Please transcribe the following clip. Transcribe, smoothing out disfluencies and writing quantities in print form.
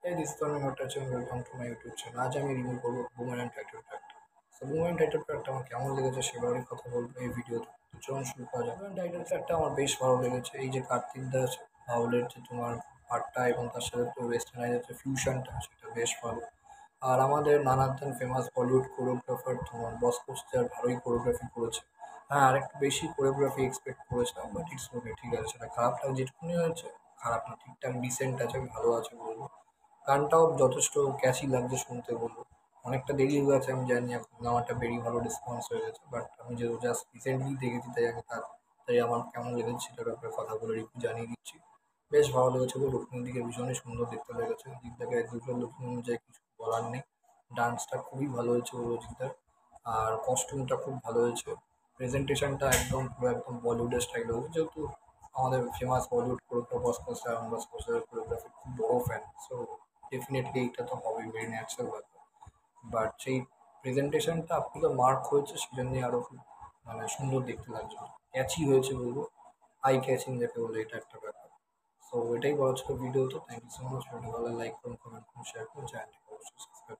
Hey, this is Tanmay Bhattacharya and welcome to my YouTube channel. আজ আমি review করবো boomerang title ট্র্যাকটা। তো boomerang title ট্র্যাকটা আমার কেমন লেগেছে সেবারই কথা বলবো এই ভিডিওতে। তো চলুন শুরু করা যাক। বুমেরাং টাইটেল ট্র্যাকটা আমার বেশ ভালো লেগেছে। এই যে কার্তিক দাস বাউলের যে তোমার পার্টটা এবং তার সাথে তো ওয়েস্টার্নাইজের যে ফিউশনটা সেটা বেশ ভালো। আর আমাদের নানান ফেমাস বলিউড কোরিওগ্রাফার তোমার বস কোস্টার ভালোই কোরিওগ্রাফি করেছে। হ্যাঁ, আরেকটু বেশি কোরিওগ্রাফি এক্সপেক্ট করেছিলাম, বাট ইটস ওকে, ঠিক আছে, সেটা খারাপ লাগে যেটুকুনি হয়েছে। খারাপ না, ঠিকঠাক ডিসেন্ট আছে, ভালো আছে বলবো। গানটাও যথেষ্ট ক্যাচি লাগছে শুনতে বলবো। অনেকটা দেরি হয়ে গেছে আমি জানি, এখন আমারটা বেরি ভালো রেসপন্স হয়ে গেছে, বাট আমি যেহেতু জাস্ট রিসেন্টলি দেখেছি তাই আমার কেমন লেগেছে সেটার ব্যাপারে কথা বলে রিভিউ জানিয়ে দিচ্ছি। বেশ ভালো লেগেছে গো, লুকিং দিকে ভীষণই সুন্দর দেখতে লেগেছে। দিক থেকে দুটো লুকিং অনুযায়ী কিছু বলার নেই। ডান্সটা খুবই ভালো হয়েছে অরিজিৎদার। আর কস্টিউমটা খুব ভালো হয়েছে। প্রেজেন্টেশনটা একদম পুরো একদম বলিউডের স্টাইল হয়েছে, যেহেতু আমাদের ফেমাস বলিউড কোরিওগ্রাফার বস কোস্টার কোরিওগ্রাফির খুব বড় ফ্যান, সো ডেফিনেটলি এটা তো হবেই, ভেরি ন্যাচারাল ব্যাপার। বাট সেই প্রেজেন্টেশনটা আপনি তো মার্ক হয়েছে, সেজন্যই আরো খুব মানে সুন্দর দেখতে লাগছে, ক্যাচি হয়েছে বলবো। আই ক্যাচিং যাকে বলে, এটা একটা ব্যাপার। সো এটাই বলা ছিল ভিডিওতে। Thank you so much. Video ভালো লাইক করুন, কমেন্ট করুন, শেয়ার করুন, চ্যানেলটিকে অবশ্যই সাবস্ক্রাইব